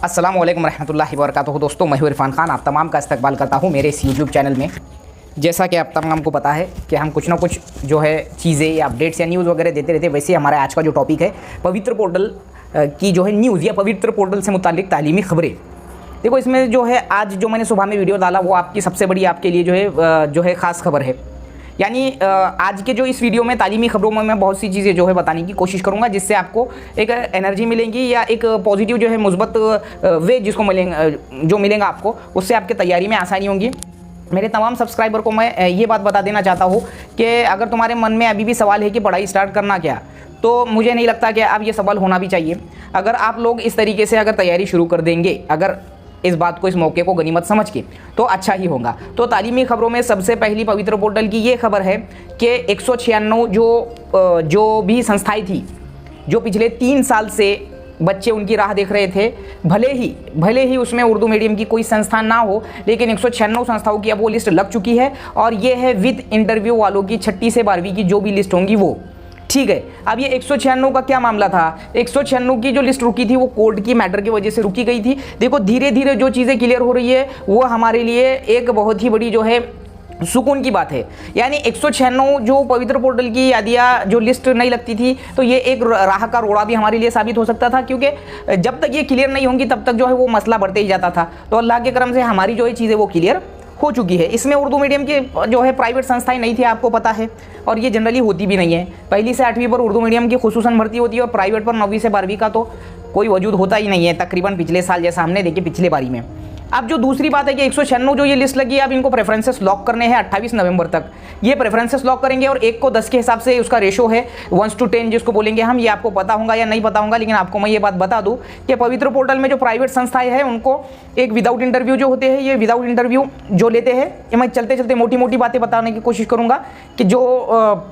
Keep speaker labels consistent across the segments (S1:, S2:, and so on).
S1: अस्सलाम वालेकुम रहमतुल्लाहि व बरकातुहू। दोस्तों, मैं हूं इरफान खान, आप तमाम का इस्तकबाल करता हूं मेरे इस यूट्यूब चैनल में। जैसा कि आप तमाम को पता है कि हम कुछ ना कुछ जो है चीज़ें या अपडेट्स या न्यूज़ वगैरह देते रहते हैं। वैसे हमारा आज का जो टॉपिक है पवित्र पोर्टल की जो है न्यूज़ या पवित्र पोर्टल से मुतालिक तालीमी खबरें। देखो, इसमें जो है आज जो मैंने सुबह में वीडियो डाला वो आपकी सबसे बड़ी आपके लिए जो है ख़ास खबर है। यानी आज के जो इस वीडियो में तालीमी खबरों में मैं बहुत सी चीज़ें जो है बताने की कोशिश करूंगा, जिससे आपको एक एनर्जी मिलेंगी या एक पॉजिटिव जो है मुस्बत वे जिसको मिलेंगा आपको, उससे आपके तैयारी में आसानी होगी। मेरे तमाम सब्सक्राइबर को मैं ये बात बता देना चाहता हूँ कि अगर तुम्हारे मन में अभी भी सवाल है कि पढ़ाई स्टार्ट करना क्या, तो मुझे नहीं लगता कि अब ये सवाल होना भी चाहिए। अगर आप लोग इस तरीके से अगर तैयारी शुरू कर देंगे, अगर इस बात को, इस मौके को गनीमत समझ के, तो अच्छा ही होगा। तो तालीमी खबरों में सबसे पहली पवित्र पोर्टल की ये खबर है कि 196 जो भी संस्थाएं थी, जो पिछले 3 साल से बच्चे उनकी राह देख रहे थे, भले ही उसमें उर्दू मीडियम की कोई संस्था ना हो, लेकिन 196 संस्थाओं की अब वो लिस्ट लग चुकी है। और ये है विद इंटरव्यू वालों की 6ठी से 12वीं की जो भी लिस्ट होंगी वो, ठीक है। अब ये 196 का क्या मामला था? 196 की जो लिस्ट रुकी थी वो कोर्ट की मैटर की वजह से रुकी गई थी। देखो, धीरे धीरे जो चीज़ें क्लियर हो रही है वो हमारे लिए एक बहुत ही बड़ी जो है सुकून की बात है। यानी 196 जो पवित्र पोर्टल की यादिया जो लिस्ट नहीं लगती थी, तो ये एक राह का रोड़ा भी हमारे लिए साबित हो सकता था, क्योंकि जब तक ये क्लियर नहीं होंगी तब तक जो है वो मसला बढ़ते ही जाता था। तो अल्लाह के करम से हमारी जो है चीज़ें वो क्लियर हो चुकी है। इसमें उर्दू मीडियम की जो है प्राइवेट संस्थाएं नहीं थी, आपको पता है, और ये जनरली होती भी नहीं है। 1ली से 8वीं पर उर्दू मीडियम की खुसूसन भर्ती होती है और प्राइवेट पर 9वीं से 12वीं का तो कोई वजूद होता ही नहीं है तकरीबन पिछले साल, जैसा हमने देखे पिछले बारी में। अब जो दूसरी बात है कि 196 जो ये लिस्ट लगी है, अब इनको प्रेफरेंसेस लॉक करने हैं 28 नवंबर तक। ये प्रेफरेंसेस लॉक करेंगे और 1 को 10 के हिसाब से उसका रेशो है 1:10 जिसको बोलेंगे हम। ये आपको पता होगा या नहीं पता होगा, लेकिन आपको मैं ये बात बता दूं कि पवित्र पोर्टल में जो प्राइवेट संस्थाएं हैं उनको एक विदाउट इंटरव्यू जो होते हैं, ये विदाउट इंटरव्यू जो लेते हैं, ये मैं चलते चलते मोटी मोटी बातें बताने की कोशिश करूंगा कि जो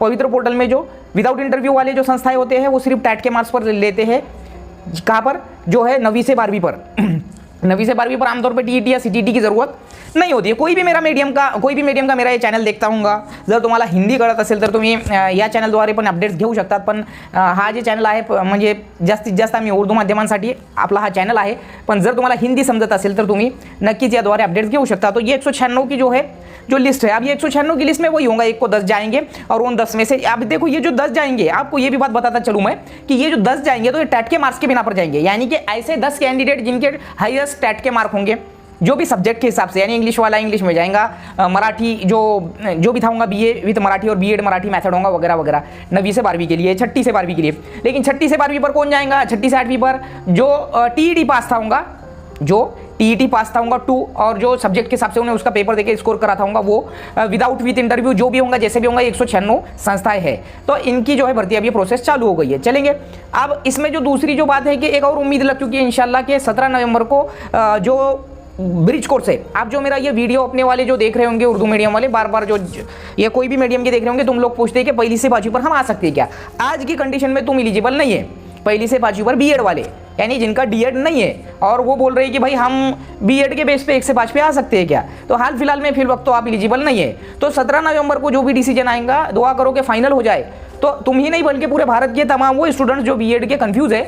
S1: पवित्र पोर्टल में जो विदाउट इंटरव्यू वाले जो संस्थाएं होते हैं वो सिर्फ टैट के मार्क्स पर लेते हैं। कहाँ पर? जो है 9वीं से 12वीं पर। 9वीं से 12वीं पर आमतौर पर टीईटी या सीटीटी की जरूरत नहीं होती है। कोई भी मीडियम का मेरा ये चॅनल देखता होगा, जर तुम्हाला हिंदी कळत असेल तर तुम्ही या चॅनलद्वारे पण अपडेट्स घेऊ शकतात। पण हा जे चॅनल आहे म्हणजे जास्तीत जास्त आम्ही उर्दू माध्यमांसाठी आपला हा चॅनल आहे, पण जर तुम्हाला हिंदी समजत असेल तर तुम्ही नक्कीच याद्वारे अपडेट्स घेऊ शकता। तो ये 196 की जो है जो लिस्ट है, अब ये 196 की लिस्ट में वही होगा, 1 को 10 जाएंगे और उन 10 में से अब देखो ये जो 10 जाएंगे, आपको ये भी बात बताता चलूँ मैं कि ये जो 10 जाएंगे तो ये टैट के मार्क्स के बिना पर जाएंगे। यानी कि ऐसे 10 कैंडिडेट जिनके हाईएस्ट टैट के मार्क होंगे जो भी सब्जेक्ट के हिसाब से, यानी इंग्लिश वाला इंग्लिश में जाएगा, मराठी जो भी था होगा बीए विद मराठी और बीएड मराठी मेथड होगा वगैरह वगैरह 9वीं से 12वीं के लिए, 6ठी से 12वीं के लिए। लेकिन 6ठी से 12वीं पर कौन जाएगा? 6ठी से 8वीं पर जो टीईटी पास था होगा, जो टीईटी पास था होगा 2, और जो सब्जेक्ट के हिसाब से उन्हें उसका पेपर देके स्कोर करा था होगा वो विदाउट विथ इंटरव्यू जो भी होगा, जैसे भी होगा, 196 संस्थाएं हैं। तो इनकी जो है भर्ती अभी प्रोसेस चालू हो गई है। चलेंगे अब इसमें जो दूसरी जो बात है कि एक और उम्मीद लग चुकी है इंशाल्लाह के 17 नवंबर को जो ब्रिज कोर्स है, आप जो मेरा ये वीडियो अपने वाले जो देख रहे होंगे उर्दू मीडियम वाले, बार बार जो या कोई भी मीडियम के देख रहे होंगे, तुम लोग पूछते हैं कि 1ली से 5वीं पर हम आ सकते हैं क्या? आज की कंडीशन में तुम एलिजिबल नहीं है 1ली से 5वीं पर बीएड वाले, यानी जिनका डीएड नहीं है, और वो बोल रहे हैं कि भाई हम बीएड के बेस पे 1 से 5 पे आ सकते हैं क्या? तो हाल फिलहाल में वक्त तो आप एलिजिबल नहीं है। तो 17 नवंबर को जो भी डिसीजन आएगा, दुआ करो कि फाइनल हो जाए। तो तुम ही नहीं बल्कि पूरे भारत के तमाम वो स्टूडेंट्स जो बीएड के कंफ्यूज है,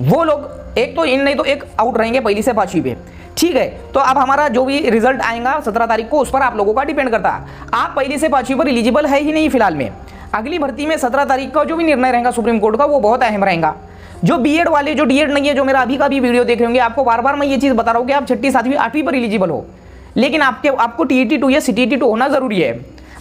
S1: वो लोग एक तो इन नहीं तो एक आउट रहेंगे 1ली से 5वीं पे, ठीक है। तो अब हमारा जो भी रिजल्ट आएगा 17 तारीख को, उस पर आप लोगों का डिपेंड करता है। आप 1ली से 5वीं पर एलिजिबल है ही नहीं फिलहाल में। अगली भर्ती में 17 तारीख का जो भी निर्णय रहेगा सुप्रीम कोर्ट का, वो बहुत अहम रहेगा। जो बीएड वाले, जो डीएड नहीं है, जो मेरा अभी का भी वीडियो देख रहे होंगे, आपको बार बार मैं ये चीज़ बता रहा हूँ कि आप 6ठी 7वीं 8वीं पर एलिजिबल हो, लेकिन आपको टीईटी 2 या सीटीटी 2 होना जरूरी है।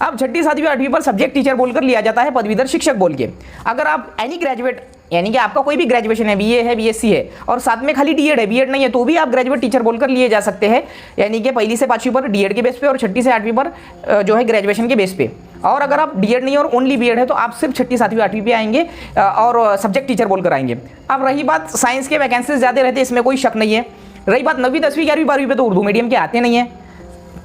S1: अब 6ठी 7वीं 8वीं पर सब्जेक्ट टीचर बोलकर लिया जाता है, पदवीधर शिक्षक बोल के। अगर आप एनी ग्रेजुएट, यानी कि आपका कोई भी ग्रेजुएशन है, बीए है, बीएससी है, और साथ में खाली डीएड है, बीएड नहीं है, तो भी आप ग्रेजुएट टीचर बोलकर लिए जा सकते हैं। यानी कि 1ली से 5वीं पर डीएड के बेस पे और 6ठी से 8वीं पर जो है ग्रेजुएशन के बेस पे। और अगर आप डीएड नहीं और ओनली बीएड है तो आप सिर्फ 6ठी 7वीं 8वीं पे आएंगे और सब्जेक्ट टीचर बोलकर आएंगे। अब रही बात साइंस के वैकेंसीज ज़्यादा रहते हैं, इसमें कोई शक नहीं है। रही बात 9वीं 10वीं 11वीं 12वीं पे तो उर्दू मीडियम के आते नहीं है,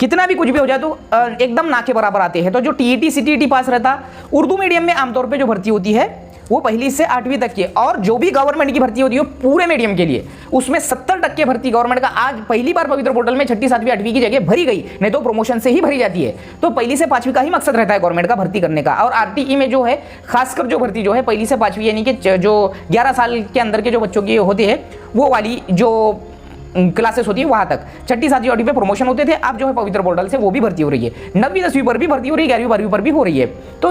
S1: कितना भी कुछ भी हो जाए तो एकदम ना के बराबर आते हैं। तो जो टीईटी सीटीटी पास रहता, उर्दू मीडियम में आमतौर पे जो भर्ती होती है वो पहली से 8वीं तक की है। और जो भी गवर्नमेंट की भर्ती होती है पूरे मीडियम के लिए, उसमें 70% भर्ती गवर्नमेंट का आज पहली बार पवित्र पोर्टल में 6ठी 7वीं 8वीं की जगह भरी गई, नहीं तो प्रमोशन से ही भरी जाती है। तो पहली से 5वीं का ही मकसद रहता है गवर्नमेंट का भर्ती करने का। और आरटीई में जो है खासकर जो भर्ती जो है पहली से 5वीं यानी कि जो 11 साल के अंदर के जो बच्चों की होती है वो वाली जो क्लासेस होती है वहां तक 6ठी 7वीं 8वीं पे प्रमोशन होते थे। अब जो है पवित्र पोर्टल से वो भी भर्ती हो रही है, 9वीं 10वीं पर भी भर्ती हो रही है, 11वीं 12वीं पर भी हो रही है। तो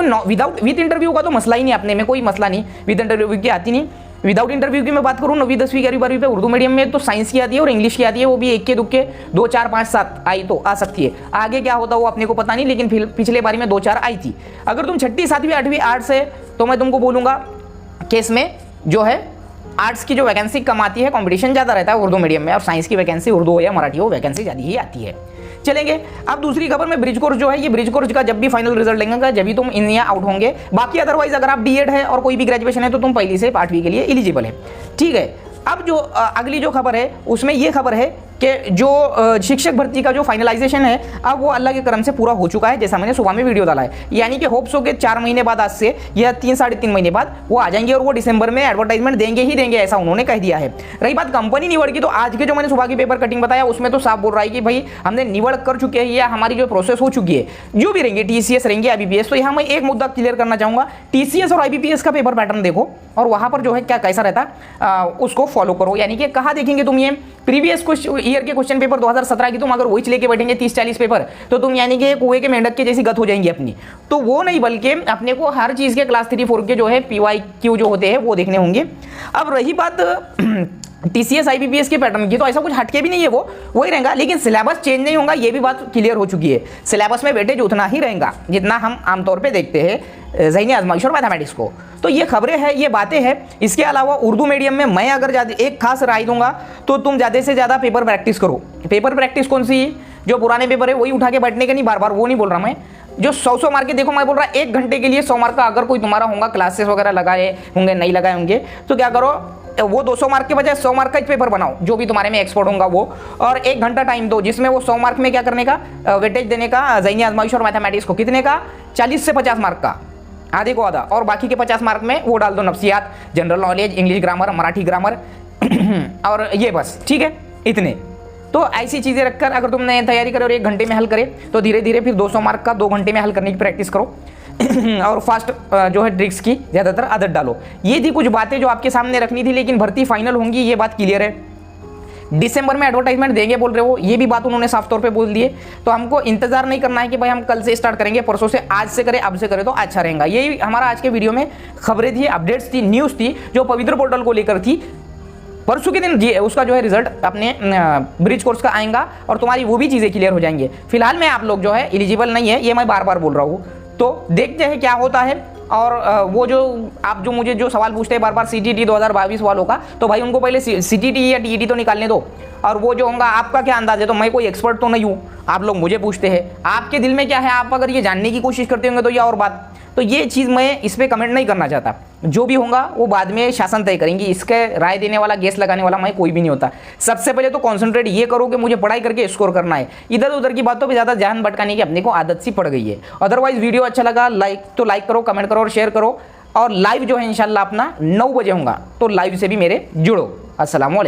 S1: विद इंटरव्यू का तो मसला ही नहीं, अपने में कोई मसला नहीं, विद इंटरव्यू की आती नहीं। विदाउट इंटरव्यू की मैं बात करूँ 9वीं 10वीं 11वीं 12वीं पे उर्दू मीडियम में तो साइंस की आती है और इंग्लिश की आती है, वो भी एक के दुक्के 2 4 5 7 आई तो आ सकती है। आगे क्या होता है वो अपने को पता नहीं, लेकिन पिछले बारी में 2 4 आई थी। अगर तुम 6ठी 7वीं 8वीं आर्ट्स है तो मैं तुमको बोलूंगा केस में जो है आर्ट्स की जो वैकेंसी कम आती है, कंपटीशन ज़्यादा रहता है उर्दू मीडियम में, और साइंस की वैकेंसी उर्दू हो या मराठी हो वैकेंसी ज़्यादा ही आती है। चलेंगे अब दूसरी खबर में, ब्रिज कोर्स जो है, ये ब्रिज कोर्स का जब भी फाइनल रिजल्ट लेंगे जब भी तुम इन या आउट होंगे। बाकी अदरवाइज अगर आप बीएड है और कोई भी ग्रेजुएशन है तो तुम पहली से 8वीं के लिए एलिजिबल है, ठीक है। अब जो अगली जो खबर है उसमें ये खबर है कि जो शिक्षक भर्ती का जो फाइनलाइजेशन है अब वो अल्लाह के करम से पूरा हो चुका है, जैसा मैंने सुबह में वीडियो डाला है। यानी कि होप्स हो के 4 महीने बाद आज से या 3 साढ़े 3 महीने बाद वो आ जाएंगे और वो दिसंबर में एडवर्टाइजमेंट देंगे ही देंगे, ऐसा उन्होंने कह दिया है। रही बात कंपनी निवड़ की, तो आज के जो मैंने सुबह की पेपर कटिंग बताया उसमें तो साफ बोल रहा है कि भाई हमने निवड़ कर चुके हैं या हमारी जो प्रोसेस हो चुकी है, जो भी रहेंगे TCS रहेंगे IBPS। तो यहाँ मैं एक मुद्दा क्लियर करना चाहूँगा, TCS और IBPS का पेपर पैटर्न देखो और वहाँ पर जो है क्या कैसा रहता उसको फॉलो करो। यानी कि कहाँ देखेंगे तुम, ये प्रीवियस ईयर के क्वेश्चन पेपर 2017 की तुम अगर वही लेके बैठेंगे 30-40 पेपर तो तुम यानी कि कुएं के मेंढक के जैसी गत हो जाएंगी अपनी। तो वो नहीं, बल्कि अपने को हर चीज़ के क्लास 3-4 के जो है PYQ जो होते हैं वो देखने होंगे। अब रही बात TCS IBPS के पैटर्न की, तो ऐसा कुछ हटके भी नहीं है, वो वही रहेगा, लेकिन सिलेबस चेंज नहीं होगा, ये भी बात क्लियर हो चुकी है। सिलेबस में वेटेज उतना ही रहेगा जितना हम आमतौर पे देखते हैं ज़हनी आजमाइश और मैथमेटिक्स को। तो ये खबरें हैं, ये बातें हैं। इसके अलावा उर्दू मीडियम में मैं अगर ज़्यादा एक खास राय दूंगा तो तुम ज़्यादा से ज़्यादा पेपर प्रैक्टिस करो। पेपर प्रैक्टिस कौन सी, जो पुराने पेपर है वही उठा के बैठने के नहीं, बार बार वो नहीं बोल रहा मैं। जो 100 मार्क के, देखो मैं बोल रहा 1 घंटे के लिए 100 मार्क का अगर कोई तुम्हारा होगा, क्लासेस वगैरह लगाए होंगे नहीं लगाए होंगे, तो क्या करो वो 200 मार्क के बजाय 100 मार्क का एक पेपर बनाओ जो भी तुम्हारे में एक्सपर्ट होगा वो, और 1 घंटा टाइम दो जिसमें वो 100 मार्क में क्या करने का वेटेज देने का ज़हनी आजमाइश और मैथमेटिक्स को, कितने का 40 से 50 मार्क का, आधे को आधा, और बाकी के 50 मार्क में वो डाल दो नफ्सियात, general knowledge, English grammar, Marathi grammar और ये बस, ठीक है, इतने। तो ऐसी चीज़ें रखकर अगर तुमने तैयारी करे और 1 घंटे में हल करे तो धीरे धीरे फिर 200 मार्क का 2 घंटे में हल करने की प्रैक्टिस करो और फास्ट जो है ट्रिक्स की ज़्यादातर आदत डालो। ये थी कुछ बातें जो आपके सामने रखनी थी, लेकिन भर्ती फाइनल होंगी ये बात क्लियर है। दिसंबर में एडवर्टाइजमेंट देंगे बोल रहे हो, ये भी बात उन्होंने साफ तौर पे बोल दिए। तो हमको इंतजार नहीं करना है कि भाई हम कल से स्टार्ट करेंगे, परसों से, आज से करें, अब से करें तो अच्छा रहेगा। यही हमारा आज के वीडियो में खबरें थी, अपडेट्स थी, न्यूज़ थी जो पवित्र पोर्टल को लेकर थी। परसों के दिन जी उसका जो है रिजल्ट अपने ब्रिज कोर्स का आएगा और तुम्हारी वो भी चीज़ें क्लियर हो जाएंगी। फिलहाल में आप लोग जो है एलिजिबल नहीं है, ये मैं बार बार बोल रहा हूँ। तो देखते हैं क्या होता है। और वो जो आप जो मुझे जो सवाल पूछते हैं बार बार CTT 2022 वालों का, तो भाई उनको पहले CTT या TET तो निकालने दो। और वो जो होगा आपका क्या अंदाज है, तो मैं कोई एक्सपर्ट तो नहीं हूँ, आप लोग मुझे पूछते हैं, आपके दिल में क्या है, आप अगर ये जानने की कोशिश करते होंगे तो ये और बात। तो ये चीज़ मैं इस पर कमेंट नहीं करना चाहता, जो भी होगा वो बाद में शासन तय करेंगे। इसके राय देने वाला, गेस लगाने वाला मैं कोई भी नहीं होता। सबसे पहले तो कॉन्सेंट्रेट ये करो कि मुझे पढ़ाई करके स्कोर करना है, इधर उधर की बातों पे ज़्यादा ध्यान भटकाने की अपने को आदत सी पड़ गई है। अदरवाइज वीडियो अच्छा लगा तो लाइक करो, कमेंट करो और शेयर करो। और लाइव जो है इंशाल्लाह अपना 9 बजे होगा, तो लाइव से भी मेरे जुड़ो। अस्सलाम वालेकुम।